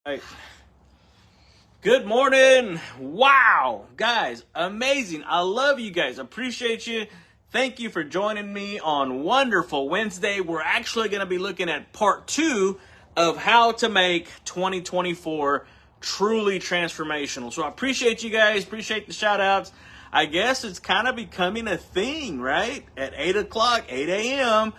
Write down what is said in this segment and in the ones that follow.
Right. Good morning. Wow, guys, amazing. I love you guys. Appreciate you. Thank you for joining me on Wonderful Wednesday. We're actually going to be looking at part 2 of how to make 2024 truly transformational. So I appreciate you guys. Appreciate the shout outs. I guess it's kind of becoming a thing, right? At 8 o'clock, 8 a.m.,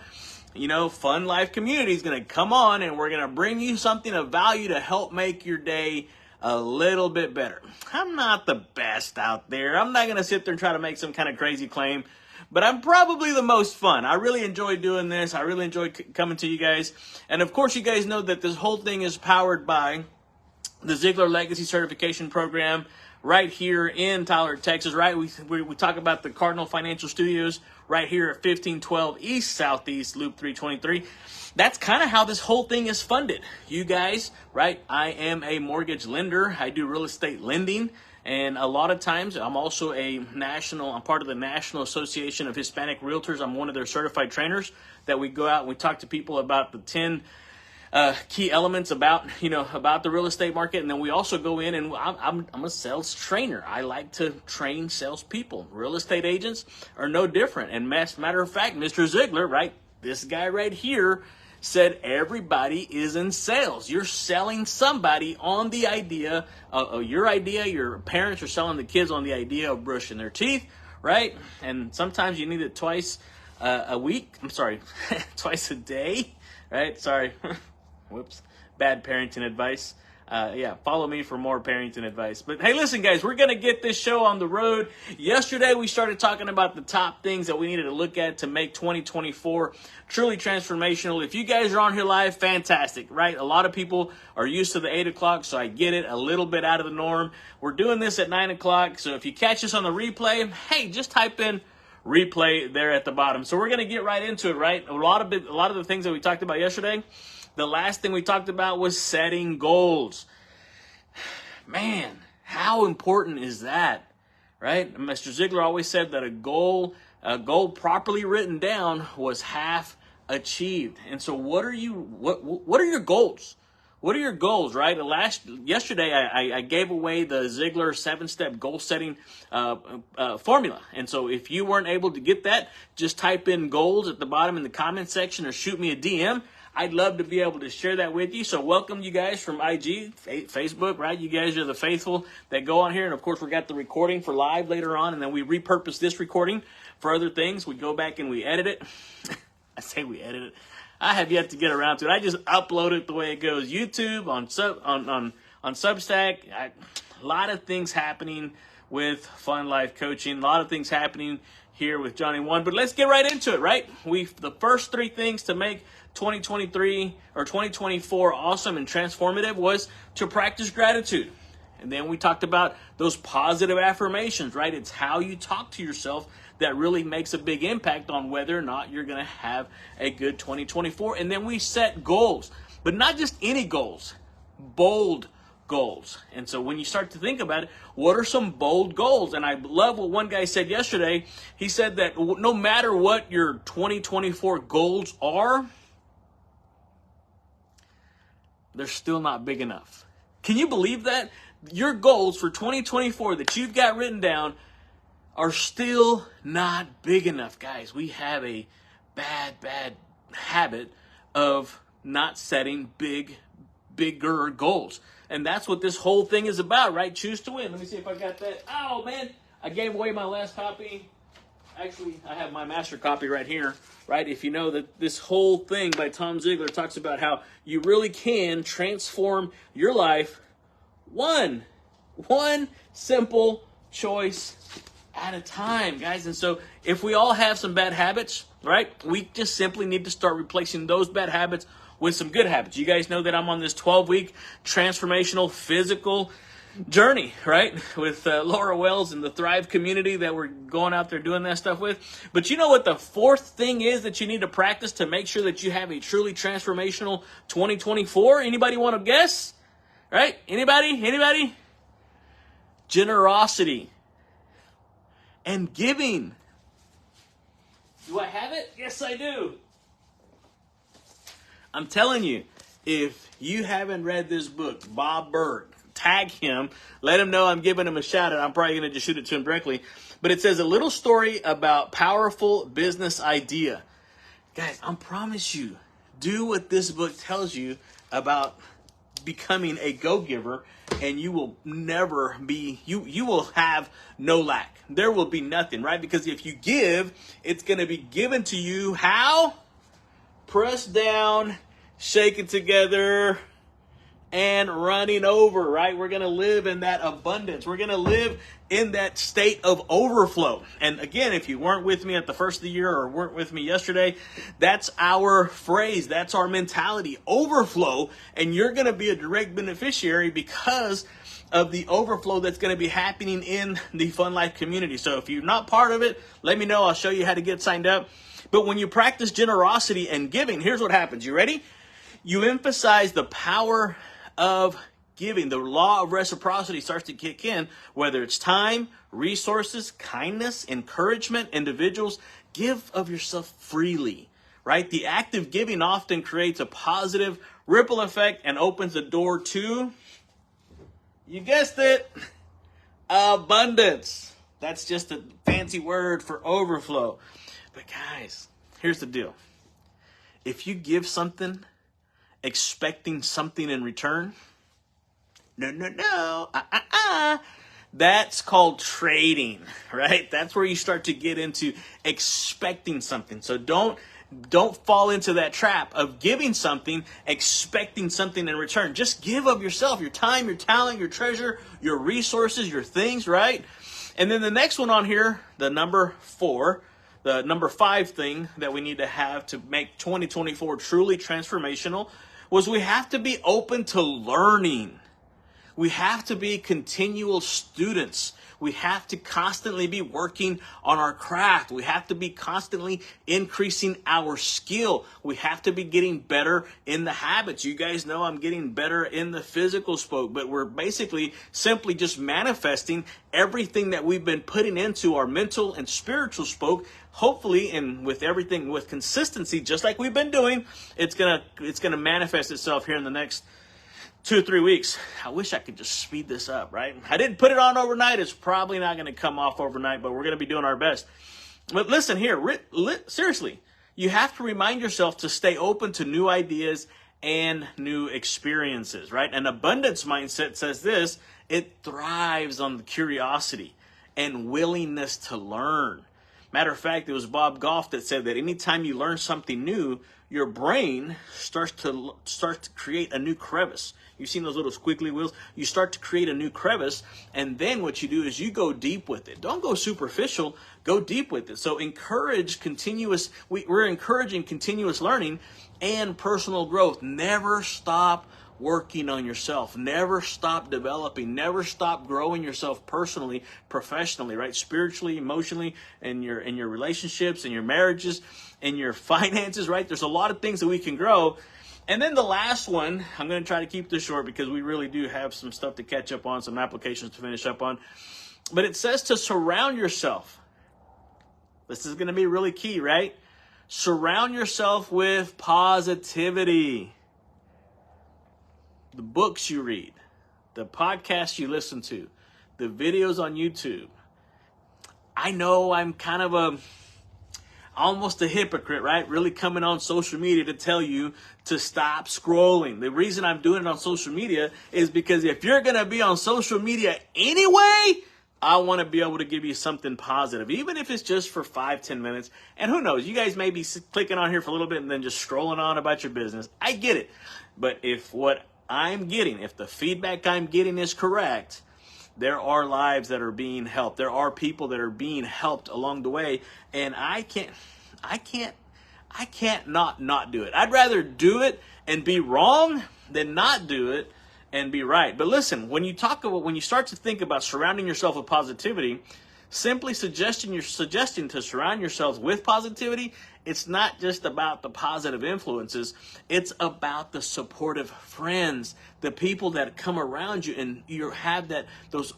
Fun Life Community is going to come on and we're going to bring you something of value to help make your day a little bit better. I'm not the best out there. I'm not going to sit there and try to make some kind of crazy claim, but I'm probably the most fun. I really enjoy doing this. I really enjoy coming to you guys. And of course, you guys know that this whole thing is powered by the Ziegler Legacy Certification Program right here in Tyler, Texas, right? We talk about the Cardinal Financial Studios right here at 1512 East Southeast Loop 323. That's kind of how this whole thing is funded. You guys, right? I am a mortgage lender. I do real estate lending. And a lot of times I'm also I'm part of the National Association of Hispanic Realtors. I'm one of their certified trainers that we go out and we talk to people about the 10 key elements about the real estate market. And then we also go in and I'm a sales trainer. I like to train salespeople. Real estate agents are no different. And matter of fact, Mr. Ziegler, right? This guy right here said everybody is in sales. You're selling somebody on the idea of your idea. Your parents are selling the kids on the idea of brushing their teeth, right? And sometimes you need it twice a week. I'm sorry, twice a day, right? Sorry. Whoops. Bad parenting advice. Follow me for more parenting advice. But hey, listen, guys, we're going to get this show on the road. Yesterday, we started talking about the top things that we needed to look at to make 2024 truly transformational. If you guys are on here live, fantastic, right? A lot of people are used to the 8 o'clock, so I get it, a little bit out of the norm. We're doing this at 9 o'clock, so if you catch us on the replay, hey, just type in replay there at the bottom. So we're going to get right into it, right? A lot of the things that we talked about yesterday. The last thing we talked about was setting goals. Man, how important is that, right? Mr. Ziegler always said that a goal properly written down was half achieved. And so what are your goals? What are your goals, right? Yesterday, I gave away the Ziegler 7-step goal setting formula. And so if you weren't able to get that, just type in goals at the bottom in the comment section or shoot me a DM. I'd love to be able to share that with you. So welcome you guys from IG, Facebook, right? You guys are the faithful that go on here. And of course, we got the recording for live later on. And then we repurpose this recording for other things. We go back and we edit it. I say we edit it. I have yet to get around to it. I just upload it the way it goes. YouTube, on Substack. A lot of things happening with Fun Life Coaching. A lot of things happening here with Johnny One. But let's get right into it, right? The first 3 things to make 2023 or 2024 awesome and transformative was to practice gratitude. And then we talked about those positive affirmations, right? It's how you talk to yourself that really makes a big impact on whether or not you're going to have a good 2024. And then we set goals, but not just any goals, bold goals. And so when you start to think about it, what are some bold goals? And I love what one guy said yesterday. He said that no matter what your 2024 goals are, they're still not big enough. Can you believe that? Your goals for 2024 that you've got written down are still not big enough. Guys, we have a bad habit of not setting bigger goals. And that's what this whole thing is about, right? Choose to win. Let me see if I got that. Oh, man, I gave away my last copy. Actually, I have my master copy right here, right? If you know that this whole thing by Tom Ziegler talks about how you really can transform your life one simple choice at a time, guys. And so if we all have some bad habits, right, we just simply need to start replacing those bad habits with some good habits. You guys know that I'm on this 12-week transformational physical journey, right, with Laura Wells and the Thrive community that we're going out there doing that stuff with. But you know what the 4th thing is that you need to practice to make sure that you have a truly transformational 2024? Anybody want to guess? Right? Anybody? Generosity and giving. Do I have it? Yes, I do. I'm telling you, If you haven't read this book, Bob Berg, tag him, let him know I'm giving him a shout out. I'm probably going to just shoot it to him directly. But it says a little story about powerful business idea. Guys, I promise you, do what this book tells you about becoming a go-giver, and you will never be, you will have no lack. There will be nothing, right? Because if you give, it's going to be given to you. How? Pressed down, shaken together, and running over, right? We're going to live in that abundance. We're going to live in that state of overflow. And again, if you weren't with me at the first of the year or weren't with me yesterday, that's our phrase. That's our mentality, overflow. And you're going to be a direct beneficiary because of the overflow that's going to be happening in the Fun Life community. So if you're not part of it, let me know. I'll show you how to get signed up. But when you practice generosity and giving, here's what happens. You ready? You emphasize the power of giving. The law of reciprocity starts to kick in, whether it's time, resources, kindness, encouragement, individuals. Give of yourself freely, right? The act of giving often creates a positive ripple effect and opens the door to, you guessed it, abundance. That's just a fancy word for overflow. But guys, here's the deal. If you give something expecting something in return, no. That's called trading, right? That's where you start to get into expecting something. So don't fall into that trap of giving something, expecting something in return. Just give of yourself, your time, your talent, your treasure, your resources, your things, right? And then the next one on here, the number 4, the number 5 thing that we need to have to make 2024 truly transformational was we have to be open to learning. We have to be continual students. We have to constantly be working on our craft. We have to be constantly increasing our skill. We have to be getting better in the habits. You guys know I'm getting better in the physical spoke, but we're basically simply just manifesting everything that we've been putting into our mental and spiritual spoke. Hopefully, and with everything with consistency, just like we've been doing, it's gonna manifest itself here in the next 2 or 3 weeks. I wish I could just speed this up, right? I didn't put it on overnight. It's probably not going to come off overnight, but we're going to be doing our best. But listen here, seriously, you have to remind yourself to stay open to new ideas and new experiences, right? An abundance mindset says this: it thrives on the curiosity and willingness to learn. Matter of fact, it was Bob Goff that said that anytime you learn something new, your brain starts to create a new crevice. You've seen those little squiggly wheels? You start to create a new crevice, and then what you do is you go deep with it. Don't go superficial, go deep with it. So we're encouraging continuous learning and personal growth. Never stop working on yourself. Never stop developing. Never stop growing yourself personally, professionally, right? Spiritually, emotionally, in your relationships, in your marriages, in your finances, right? There's a lot of things that we can grow. And then the last one, I'm going to try to keep this short because we really do have some stuff to catch up on, some applications to finish up on. But it says to surround yourself. This is going to be really key, right? Surround yourself with positivity. The books you read, the podcasts you listen to, the videos on YouTube. I know I'm kind of almost a hypocrite, right? Really coming on social media to tell you to stop scrolling. The reason I'm doing it on social media is because if you're going to be on social media anyway, I want to be able to give you something positive, even if it's just for 5-10 minutes. And who knows, you guys may be clicking on here for a little bit and then just scrolling on about your business. I get it. But if what I'm getting, if the feedback I'm getting is correct, there are lives that are being helped. There are people that are being helped along the way. And I can't not do it. I'd rather do it and be wrong than not do it and be right. But listen, when you start to think about surrounding yourself with positivity, simply suggesting to surround yourself with positivity, it's not just about the positive influences. It's about the supportive friends, the people that come around you, and you have those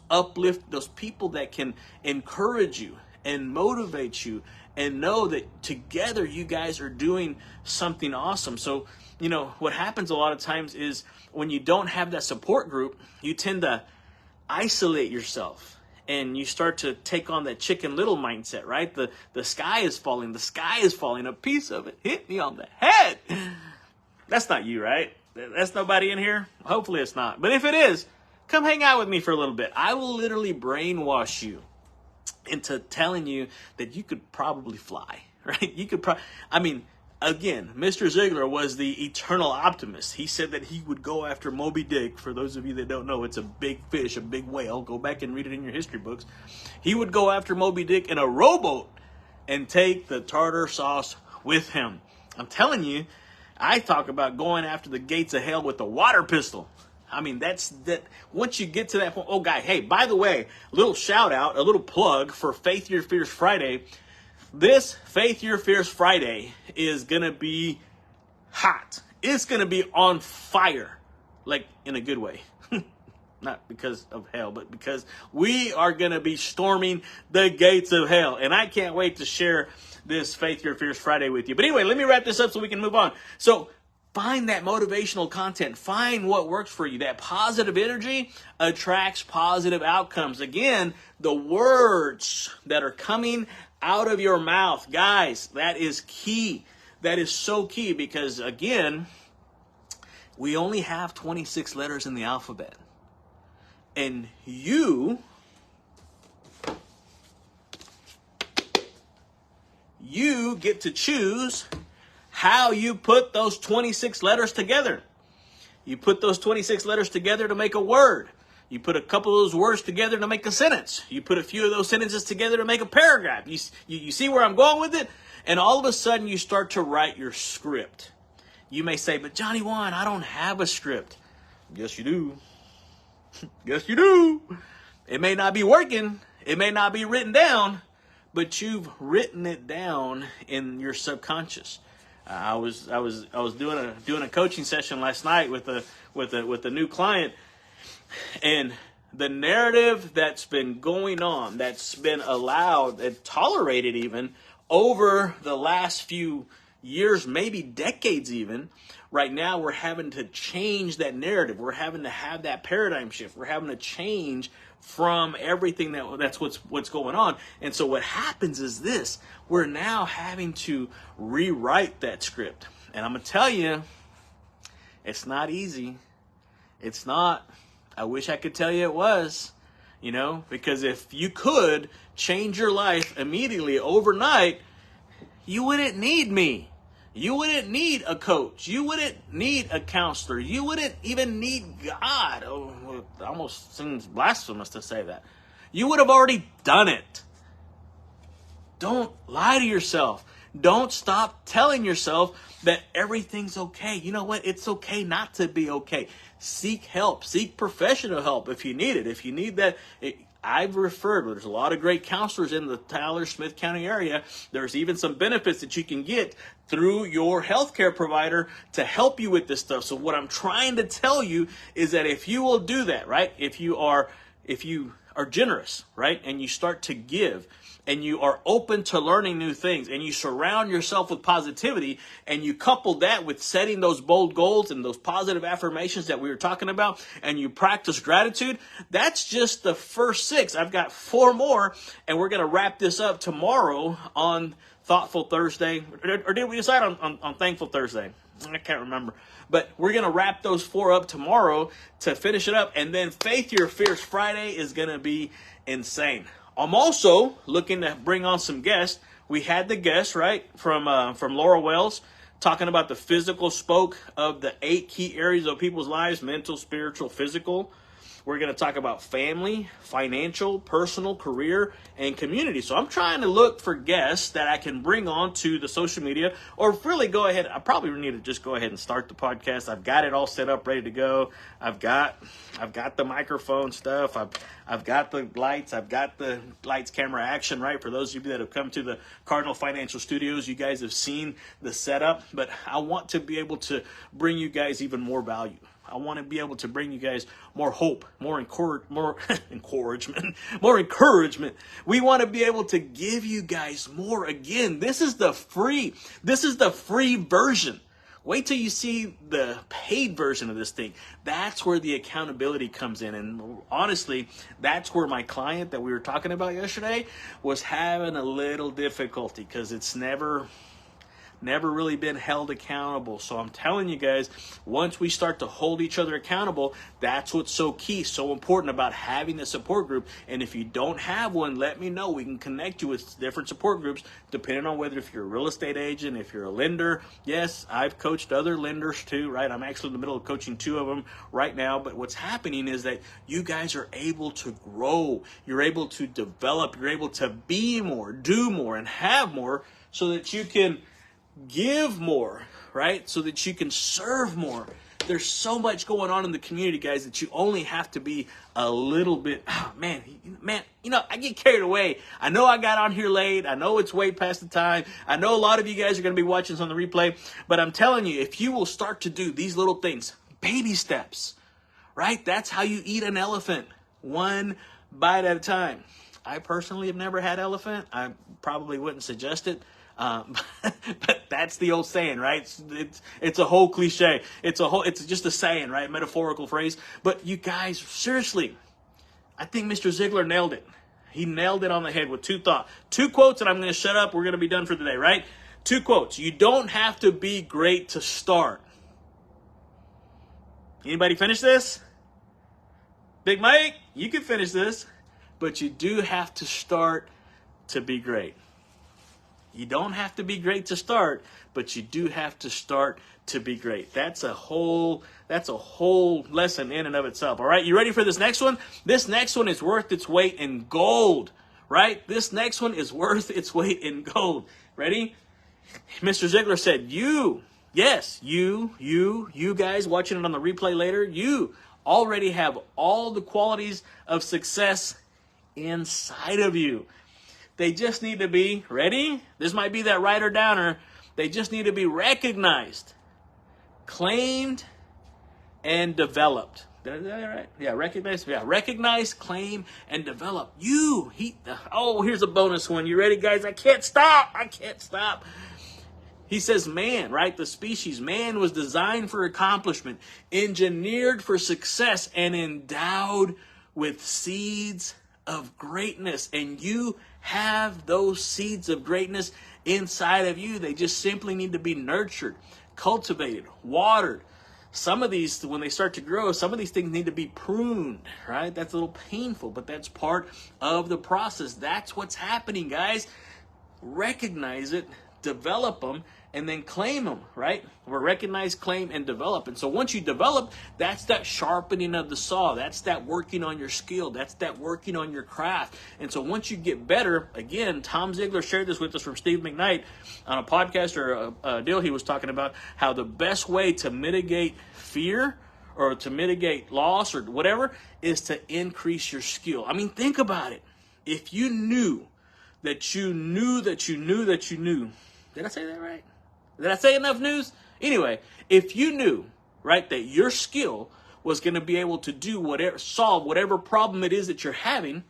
people that can encourage you and motivate you and know that together you guys are doing something awesome. So, what happens a lot of times is when you don't have that support group, you tend to isolate yourself and you start to take on that Chicken Little mindset, right? The sky is falling. The sky is falling. A piece of it hit me on the head. That's not you, right? That's nobody in here? Hopefully it's not. But if it is, come hang out with me for a little bit. I will literally brainwash you into telling you that you could probably fly, right? Again, Mr. Ziegler was the eternal optimist. He said that he would go after Moby Dick. For those of you that don't know, it's a big fish, a big whale. Go back and read it in your history books. He would go after Moby Dick in a rowboat and take the tartar sauce with him. I'm telling you, I talk about going after the gates of hell with a water pistol. That's that. Once you get to that point, hey, by the way, a little shout out, a little plug for Faith Your Fears Friday. This Faith Your Fears Friday is going to be hot. It's going to be on fire, like in a good way. Not because of hell, but because we are going to be storming the gates of hell. And I can't wait to share this Faith Your Fears Friday with you. But anyway, let me wrap this up so we can move on. So find that motivational content. Find what works for you. That positive energy attracts positive outcomes. Again, the words that are coming out of your mouth, guys, that is key. That is so key because, again, we only have 26 letters in the alphabet. And you get to choose how you put those 26 letters together. You put those 26 letters together to make a word. You put a couple of those words together to make a sentence. You put a few of those sentences together to make a paragraph. You see where I'm going with it? And all of a sudden you start to write your script. You may say, but Johnny Juan, I don't have a script. Yes, you do. Yes, you do. It may not be working. It may not be written down, but you've written it down in your subconscious. I was doing a coaching session last night with a new client, and the narrative that's been going on, that's been allowed and tolerated even over the last few years, maybe decades even, right now we're having to change that narrative. We're having to have that paradigm shift. We're having to change from everything that's what's going on. And so what happens is this: we're now having to rewrite that script. And I'm going to tell you, it's not easy. It's not. I wish I could tell you it was, because if you could change your life immediately overnight, you wouldn't need me. You wouldn't need a coach. You wouldn't need a counselor. You wouldn't even need God. Oh, it almost seems blasphemous to say that. You would have already done it. Don't lie to yourself. Don't stop telling yourself that everything's okay. You know what? It's okay not to be okay. Seek help. Seek professional help if you need it. If you need that, I've referred, there's a lot of great counselors in the Tyler, Smith County area. There's even some benefits that you can get through your healthcare provider to help you with this stuff. So what I'm trying to tell you is that if you will do that, right? If you are generous, right? And you start to give, and you are open to learning new things, and you surround yourself with positivity, and you couple that with setting those bold goals and those positive affirmations that we were talking about, and you practice gratitude, that's just the first 6. I've got 4 more, and we're going to wrap this up tomorrow on Thoughtful Thursday. Or did we decide on Thankful Thursday? I can't remember. But we're going to wrap those 4 up tomorrow to finish it up, and then Faith Your Fears Friday is going to be insane. I'm also looking to bring on some guests. We had the guest, right, from Laura Wells, talking about the physical spoke of the 8 key areas of people's lives: mental, spiritual, physical. We're going to talk about family, financial, personal, career, and community. So I'm trying to look for guests that I can bring on to the social media, or really go ahead. I probably need to just go ahead and start the podcast. I've got it all set up, ready to go. I've got the microphone stuff. I've got the lights. I've got the lights, camera, action, right? For those of you that have come to the Cardinal Financial Studios, you guys have seen the setup, but I want to be able to bring you guys even more value. I want to be able to bring you guys more hope, more encouragement. We want to be able to give you guys more. Again, this is the free version. Wait till you see the paid version of this thing. That's where the accountability comes in. And honestly, that's where my client that we were talking about yesterday was having a little difficulty because it's never really been held accountable. So I'm telling you guys, once we start to hold each other accountable, that's what's so key, so important about having a support group. And if you don't have one, let me know. We can connect you with different support groups, depending on whether if you're a real estate agent, if you're a lender. Yes, I've coached other lenders too, right? I'm actually in the middle of coaching 2 of them right now. But what's happening is that you guys are able to grow. You're able to develop. You're able to be more, do more, and have more so that you can give more, right? So that you can serve more. There's so much going on in the community, guys, that you only have to be a little bit, man, I get carried away. I know I got on here late. I know it's way past the time. I know a lot of you guys are going to be watching this on the replay, but I'm telling you, if you will start to do these little things, baby steps, right? That's how you eat an elephant, one bite at a time. I personally have never had elephant. I probably wouldn't suggest it. But that's the old saying, right? It's a whole cliche. It's just a saying, right? Metaphorical phrase. But you guys, seriously, I think Mr. Ziegler nailed it. He nailed it on the head with 2 quotes, and I'm going to shut up. We're going to be done for today, right? 2 quotes. You don't have to be great to start. Anybody finish this? Big Mike, you can finish this. But you do have to start to be great. You don't have to be great to start, but you do have to start to be great. That's a whole lesson in and of itself. All right, you ready for this next one? This next one is worth its weight in gold, right? This next one is worth its weight in gold. Ready? Mr. Ziegler said, you guys watching it on the replay later, you already have all the qualities of success inside of you. They just need to be, ready? This might be that writer downer. They just need to be recognized, claimed, and developed. Did I do that right? Yeah, recognized. Yeah, recognize, claim, and develop. Here's a bonus one. You ready, guys? I can't stop. He says, man, right? The species, man was designed for accomplishment, engineered for success, and endowed with seeds of greatness. And you have those seeds of greatness inside of you. They just simply need to be nurtured, cultivated, watered. Some of these, when they start to grow, some of these things need to be pruned, right? That's a little painful, but that's part of the process. That's what's happening, guys. Recognize it, develop them, and then claim them, right? Or recognize, claim, and develop. And so once you develop, that's that sharpening of the saw. That's that working on your skill. That's that working on your craft. And so once you get better, again, Tom Ziegler shared this with us from Steve McKnight on a podcast or a deal he was talking about, how the best way to mitigate fear or to mitigate loss or whatever is to increase your skill. I mean, think about it. If you knew that you knew that you knew that you knew, did I say that right? Did I say enough news? Anyway, if you knew, right, that your skill was going to be able to solve whatever problem it is that you're having,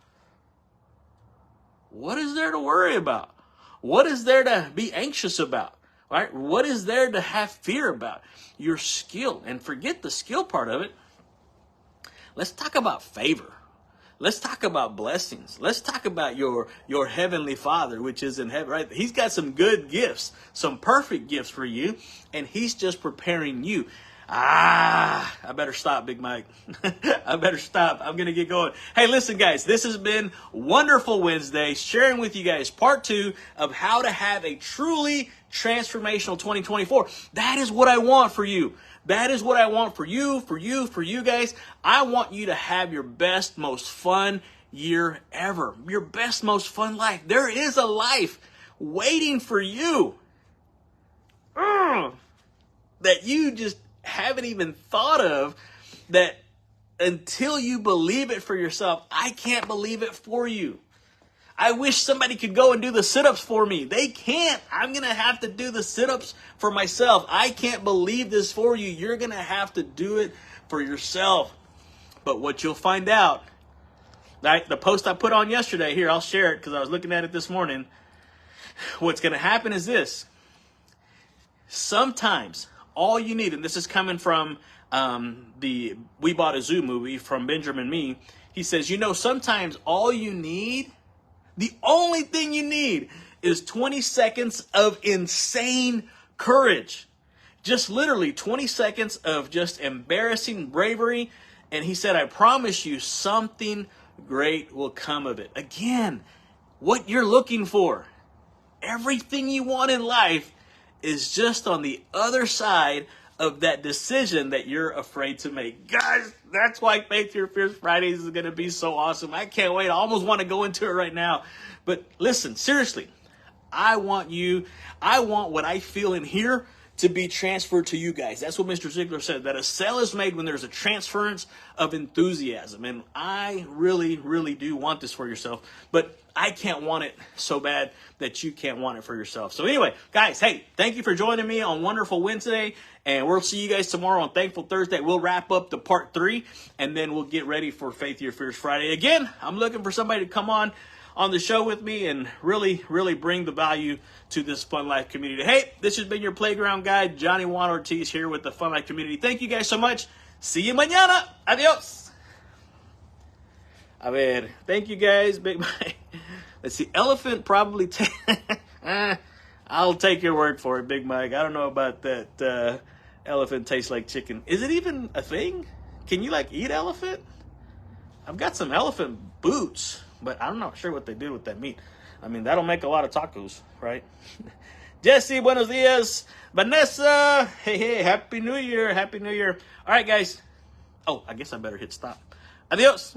what is there to worry about? What is there to be anxious about? Right? What is there to have fear about? Your skill. And forget the skill part of it. Let's talk about favor. Let's talk about blessings. Let's talk about your heavenly Father, which is in heaven, right? He's got some good gifts, some perfect gifts for you, and he's just preparing you. I better stop, Big Mike. I better stop. I'm going to get going. Hey, listen, guys, this has been Wonderful Wednesday, sharing with you guys part 2 of how to have a truly transformational 2024. That is what I want for you. That is what I want for you guys. I want you to have your best, most fun year ever. Your best, most fun life. There is a life waiting for you that you just haven't even thought of, that until you believe it for yourself. I can't believe it for you. I wish somebody could go and do the sit-ups for me. They can't. I'm going to have to do the sit-ups for myself. I can't believe this for you. You're going to have to do it for yourself. But what you'll find out, the post I put on yesterday, here, I'll share it because I was looking at it this morning. What's going to happen is this. Sometimes, all you need, and this is coming from the We Bought a Zoo movie from Benjamin Mee. He says, you know, sometimes all you need, the only thing you need is 20 seconds of insane courage. Just literally 20 seconds of just embarrassing bravery. And he said, I promise you something great will come of it. Again, what you're looking for, everything you want in life is just on the other side of that decision that you're afraid to make. Guys, that's why Faith Your Fears Fridays is going to be so awesome. I can't wait. I almost want to go into it right now. But listen, seriously, I want what I feel in here to be transferred to you guys. That's what Mr. Ziegler said, that a sale is made when there's a transference of enthusiasm. And I really, really do want this for yourself, but I can't want it so bad that you can't want it for yourself. So anyway, guys, hey, thank you for joining me on Wonderful Wednesday, and we'll see you guys tomorrow on Thankful Thursday. We'll wrap up the part 3, and then we'll get ready for Faith Your Fears Friday. Again, I'm looking for somebody to come on the show with me and really, really bring the value to this Fun Life community. Hey, this has been your playground guide, Johnny Juan Ortiz, here with the Fun Life community. Thank you guys so much. See you mañana. Adios. A ver, thank you guys, Big Mike. Let's see, elephant probably I'll take your word for it, Big Mike. I don't know about that. Elephant tastes like chicken. Is it even a thing? Can you like eat elephant? I've got some elephant boots, but I'm not sure what they did with that meat. I mean, that'll make a lot of tacos, right? Jesse, buenos dias. Vanessa, hey, Happy New Year. Happy New Year. All right, guys. Oh, I guess I better hit stop. Adios.